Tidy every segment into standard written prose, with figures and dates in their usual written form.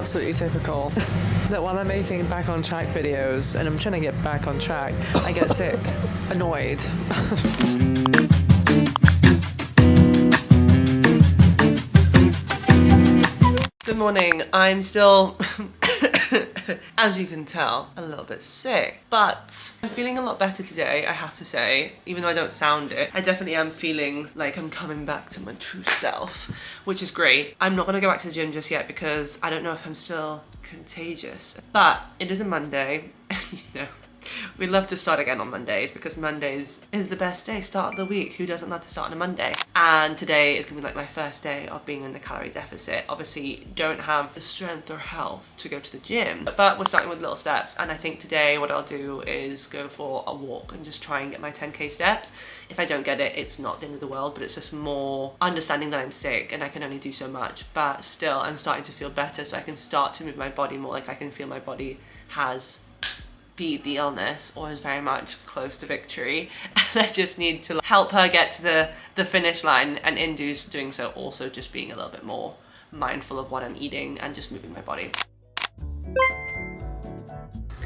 absolutely typical that while I'm making back on track videos and I'm trying to get back on track, I get sick, annoyed. Good morning. I'm still, as you can tell, a little bit sick, but I'm feeling a lot better today, I have to say. Even though I don't sound it, I definitely am feeling like I'm coming back to my true self, which is great. I'm not gonna go back to the gym just yet because I don't know if I'm still contagious, but it is a Monday, and you know, we love to start again on Mondays because Mondays is the best day, start of the week. Who doesn't love to start on a Monday? And today is gonna be like my first day of being in the calorie deficit. Obviously, don't have the strength or health to go to the gym, but we're starting with little steps. And I think today what I'll do is go for a walk and just try and get my 10K steps. If I don't get it, it's not the end of the world, but it's just more understanding that I'm sick and I can only do so much. But still, I'm starting to feel better, so I can start to move my body more. Like I can feel my body has beat the illness or is very much close to victory, and I just need to help her get to the finish line, and in doing so also just being a little bit more mindful of what I'm eating and just moving my body.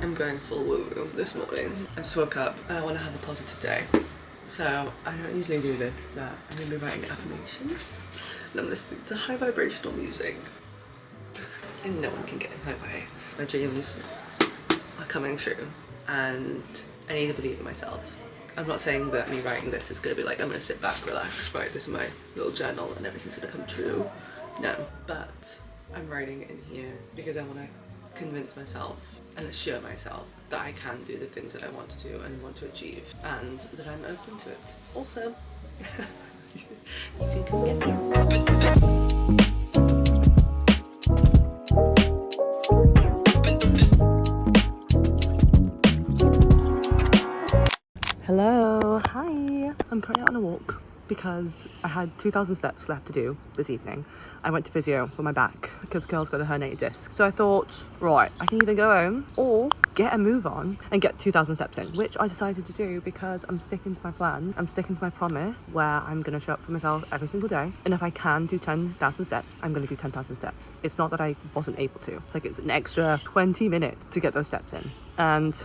I'm going full woo-woo this morning. I just woke up and I want to have a positive day, so I don't usually do this, but I'm going to be writing affirmations and I'm listening to high vibrational music and no one can get in my way. My dreams are coming true and I need to believe in myself. I'm not saying that me writing this is going to be like I'm going to sit back, relax, write this in my little journal and everything's going to come true. No, but I'm writing in here because I want to convince myself and assure myself that I can do the things that I want to do and want to achieve, and that I'm open to it. Also, you can come get me. Hello, hi. I'm currently on a walk because I had 2,000 steps left to do this evening. I went to physio for my back because Girl's got a herniated disc. So I thought, right, I can either go home or get a move on and get 2,000 steps in, which I decided to do because I'm sticking to my plan. I'm sticking to my promise where I'm going to show up for myself every single day. And if I can do 10,000 steps, I'm going to do 10,000 steps. It's not that I wasn't able to. It's like it's an extra 20 minutes to get those steps in. And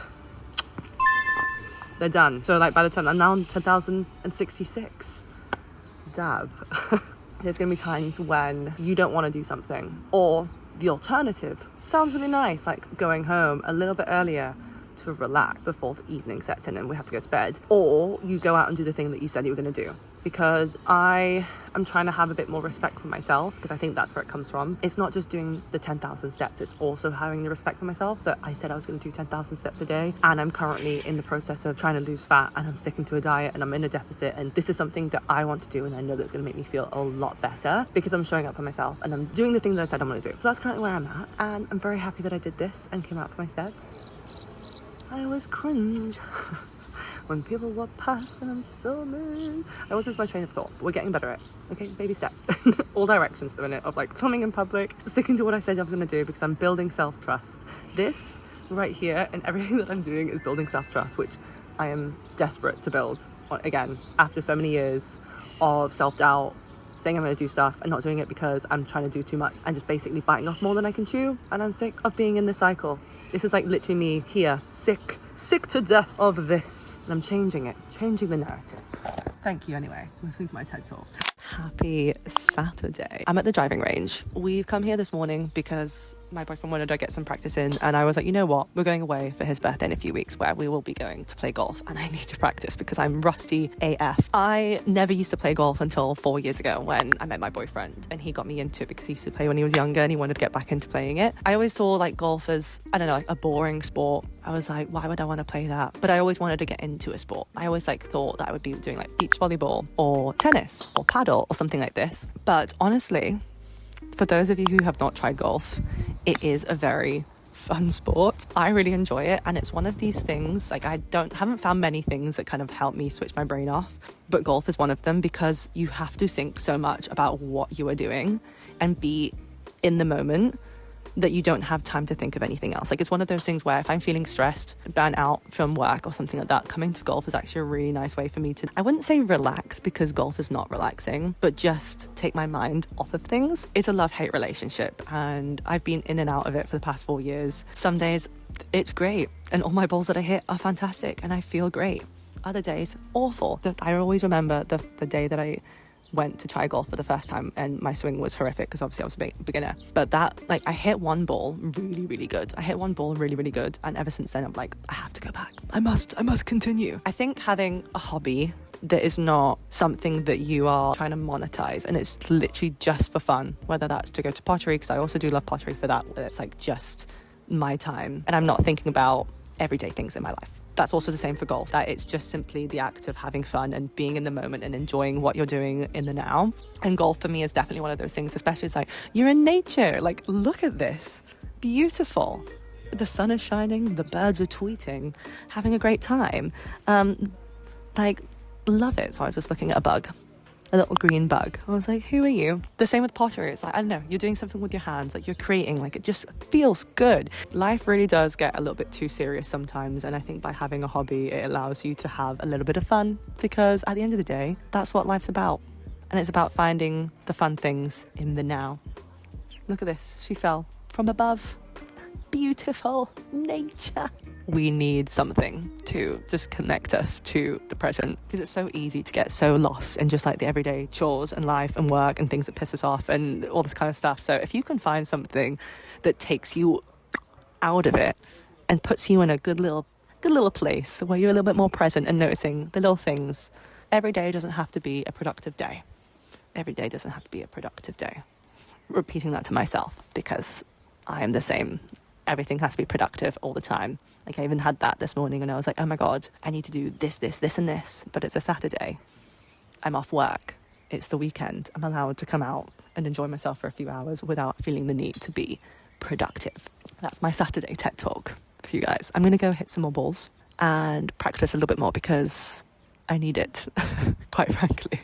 they're done. So like by the time I'm now on 10,066. Dab. There's gonna be times when you don't want to do something, or the alternative sounds really nice, like going home a little bit earlier to relax before the evening sets in and we have to go to bed, or you go out and do the thing that you said you were going to do. Because I am trying to have a bit more respect for myself, because I think that's where it comes from. It's not just doing the 10,000 steps, it's also having the respect for myself that I said I was going to do 10,000 steps a day, and I'm currently in the process of trying to lose fat and I'm sticking to a diet and I'm in a deficit, and this is something that I want to do and I know that's going to make me feel a lot better because I'm showing up for myself and I'm doing the thing that I said I'm going to do. So that's currently where I'm at, and I'm very happy that I did this and came out for my steps. I always cringe when people walk past and I'm filming. I always lose my train of thought, but we're getting better at it. Okay, baby steps. All directions at the minute of like filming in public, sticking to what I said I was gonna do because I'm building self-trust. This right here and everything that I'm doing is building self-trust, which I am desperate to build. Again, after so many years of self-doubt, saying I'm gonna do stuff and not doing it because I'm trying to do too much and just basically biting off more than I can chew, and I'm sick of being in this cycle. This is like literally me here, sick to death of this. And I'm changing it, changing the narrative. Thank you anyway, listening to my TED Talk. Happy Saturday. I'm at the driving range. We've come here this morning because my boyfriend wanted to get some practice in, and I was like, you know what, we're going away for his birthday in a few weeks where we will be going to play golf, and I need to practice because I'm rusty AF. I never used to play golf until 4 years ago when I met my boyfriend, and he got me into it because he used to play when he was younger and he wanted to get back into playing it. I always saw like golf as, I don't know, like a boring sport. I was like, why would I want to play that? But I always wanted to get into a sport. I always like thought that I would be doing like beach volleyball or tennis or paddle or something like this. But honestly, for those of you who have not tried golf, it is a very fun sport. I really enjoy it, and it's one of these things, like I haven't found many things that kind of help me switch my brain off, but golf is one of them because you have to think so much about what you are doing and be in the moment that you don't have time to think of anything else. Like, it's one of those things where if I'm feeling stressed, burnt out from work or something like that, coming to golf is actually a really nice way for me to, I wouldn't say relax, because golf is not relaxing, but just take my mind off of things. It's a love-hate relationship, and I've been in and out of it for the past 4 years. Some days it's great and all my balls that I hit are fantastic and I feel great. Other days, awful. I always remember the day that I went to try golf for the first time and my swing was horrific because obviously I was a beginner. But that, like, I hit one ball really, really good. And ever since then I'm like, I have to go back. I must continue. I think having a hobby that is not something that you are trying to monetize and it's literally just for fun, whether that's to go to pottery, because I also do love pottery for that, where it's like just my time and I'm not thinking about everyday things in my life. That's also the same for golf, that it's just simply the act of having fun and being in the moment and enjoying what you're doing in the now. And golf for me is definitely one of those things, especially it's like, you're in nature, like, look at this, beautiful. The sun is shining, the birds are tweeting, having a great time. Like, love it. So I was just looking at a bug, a little green bug. I was like, who are you? The same with pottery. It's like, I don't know, you're doing something with your hands, like you're creating, like it just feels good. Life really does get a little bit too serious sometimes, and I think by having a hobby it allows you to have a little bit of fun, because at the end of the day that's what life's about, and it's about finding the fun things in the now. Look at this, she fell from above. Beautiful nature. We need something to just connect us to the present, because it's so easy to get so lost in just like the everyday chores and life and work and things that piss us off and all this kind of stuff. So if you can find something that takes you out of it and puts you in a good little place where you're a little bit more present and noticing the little things, every day doesn't have to be a productive day. Every day doesn't have to be a productive day. Repeating that to myself, because I am the same. Everything has to be productive all the time. Like, I even had that this morning and I was like, oh my God, I need to do this, and this. But it's a Saturday. I'm off work. It's the weekend. I'm allowed to come out and enjoy myself for a few hours without feeling the need to be productive. That's my Saturday TED Talk for you guys. I'm going to go hit some more balls and practice a little bit more because I need it, quite frankly.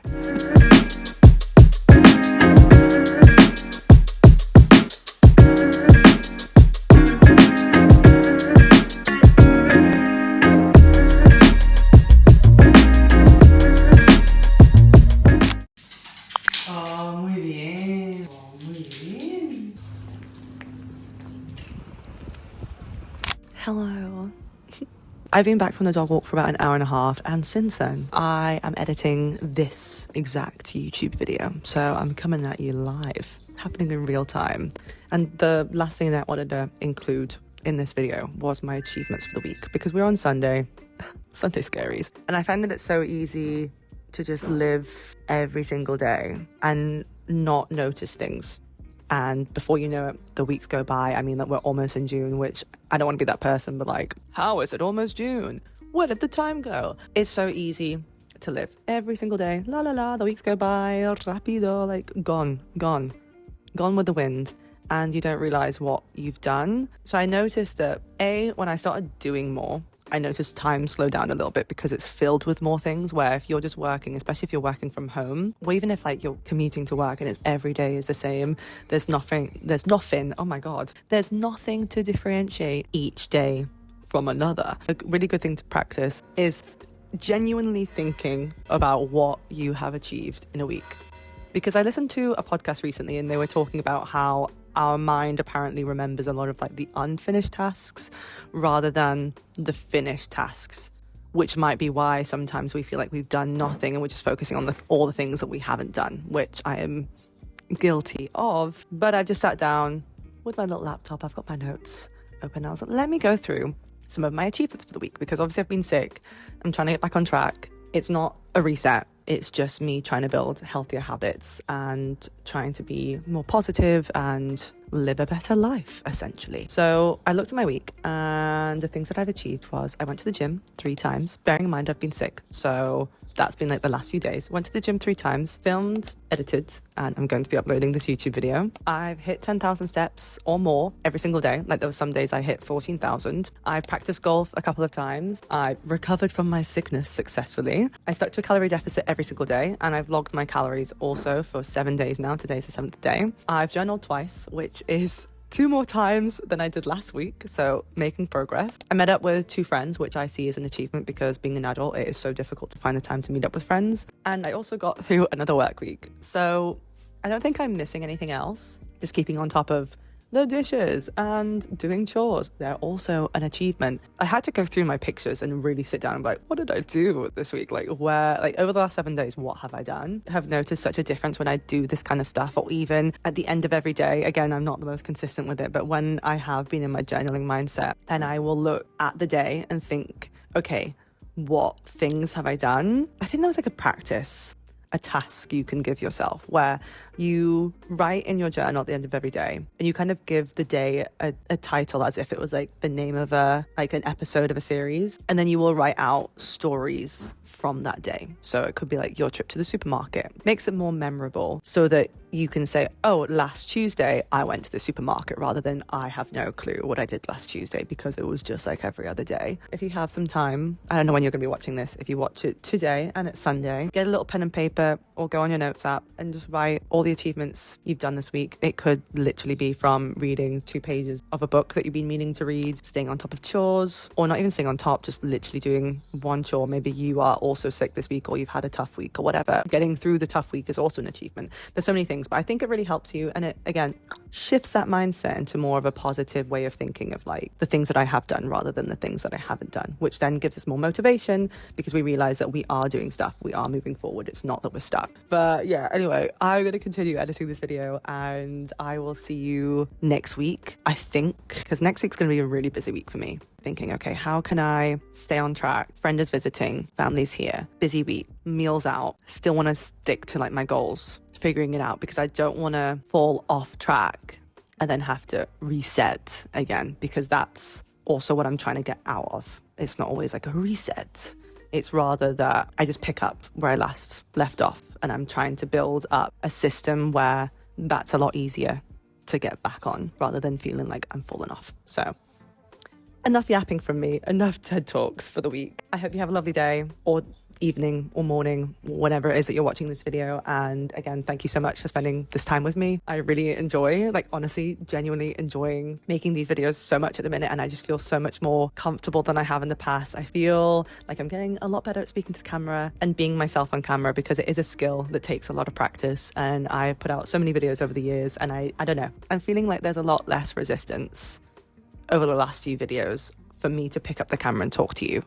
Hello. I've been back from the dog walk for about an hour and a half, and since then I am editing this exact YouTube video. So I'm coming at you live, happening in real time. And the last thing that I wanted to include in this video was my achievements for the week, because we're on Sunday scaries, and I find that it's so easy to just live every single day and not notice things. And before you know it, the weeks go by. I mean, like, we're almost in June, which I don't want to be that person, but like, how is it almost June? Where did the time go? It's so easy to live every single day. La la la, the weeks go by, rapido, like gone with the wind. And you don't realize what you've done. So I noticed that when I started doing more, I noticed time slow down a little bit, because it's filled with more things, where if you're just working, especially if you're working from home, or even if like you're commuting to work and it's every day is the same, there's nothing, oh my God, there's nothing to differentiate each day from another. A really good thing to practice is genuinely thinking about what you have achieved in a week. Because I listened to a podcast recently and they were talking about how our mind apparently remembers a lot of like the unfinished tasks rather than the finished tasks, which might be why sometimes we feel like we've done nothing and we're just focusing on all the things that we haven't done, which I am guilty of. But I've just sat down with my little laptop, I've got my notes open, I was like, let me go through some of my achievements for the week, because obviously I've been sick, I'm trying to get back on track. It's not a reset, it's just me trying to build healthier habits and trying to be more positive and live a better life, essentially. So I looked at my week, and the things that I've achieved was I went to the gym 3 times, bearing in mind I've been sick, so that's been like the last few days. Went to the gym 3 times, filmed, edited, and I'm going to be uploading this YouTube video. I've hit 10,000 steps or more every single day. Like, there were some days I hit 14,000. I've practiced golf a couple of times. I recovered from my sickness successfully. I stuck to a calorie deficit every single day, and I've logged my calories also for 7 days now. Today's the 7th day. I've journaled twice, which is 2 more times than I did last week, so making progress. I met up with 2 friends, which I see as an achievement because being an adult, it is so difficult to find the time to meet up with friends. And I also got through another work week, so I don't think I'm missing anything else. Just keeping on top of the dishes and doing chores, they're also an achievement. I had to go through my pictures and really sit down and be like, what did I do this week? Like over the last 7 days, what have I done? I have noticed such a difference when I do this kind of stuff, or even at the end of every day. Again, I'm not the most consistent with it, but when I have been in my journaling mindset, and I will look at the day and think, okay, what things have I done? I think that was like a practice, a task you can give yourself, where you write in your journal at the end of every day and you kind of give the day a title as if it was like the name of an episode of a series, and then you will write out stories from that day. So it could be like your trip to the supermarket. Makes it more memorable so that you can say, oh, last Tuesday I went to the supermarket, rather than I have no clue what I did last Tuesday because it was just like every other day. If you have some time, I don't know when you're going to be watching this, if you watch it today and it's Sunday, get a little pen and paper or go on your notes app and just write all the achievements you've done this week. It could literally be from reading 2 pages of a book that you've been meaning to read, staying on top of chores, or not even staying on top, just literally doing one chore. Maybe you are also sick this week, or you've had a tough week or whatever. Getting through the tough week is also an achievement. There's so many things, but I think it really helps you, and it again shifts that mindset into more of a positive way of thinking of like the things that I have done rather than the things that I haven't done, which then gives us more motivation because we realize that we are doing stuff, we are moving forward, it's not that we're stuck. But yeah, anyway, I'm going to continue editing this video and I will see you next week, I think, because next week's going to be a really busy week for me. Thinking, okay, how can I stay on track? Friend is visiting, family's here, busy week, meals out, still want to stick to like my goals, figuring it out, because I don't want to fall off track and then have to reset again, because that's also what I'm trying to get out of. It's not always like a reset. It's rather that I just pick up where I last left off, and I'm trying to build up a system where that's a lot easier to get back on rather than feeling like I'm falling off. So enough yapping from me, enough TED Talks for the week. I hope you have a lovely day or evening or morning, whenever it is that you're watching this video. And again, thank you so much for spending this time with me. I really enjoy, like honestly, genuinely enjoying making these videos so much at the minute, and I just feel so much more comfortable than I have in the past. I feel like I'm getting a lot better at speaking to the camera and being myself on camera, because it is a skill that takes a lot of practice, and I've put out so many videos over the years, and I don't know, I'm feeling like there's a lot less resistance over the last few videos for me to pick up the camera and talk to you.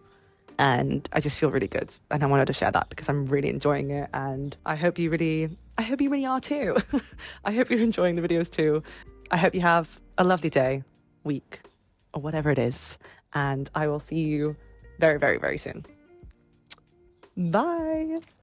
And I just feel really good, and I wanted to share that because I'm really enjoying it, and I hope you really are too. I hope you're enjoying the videos too. I hope you have a lovely day, week, or whatever it is, and I will see you very, very, very soon. Bye.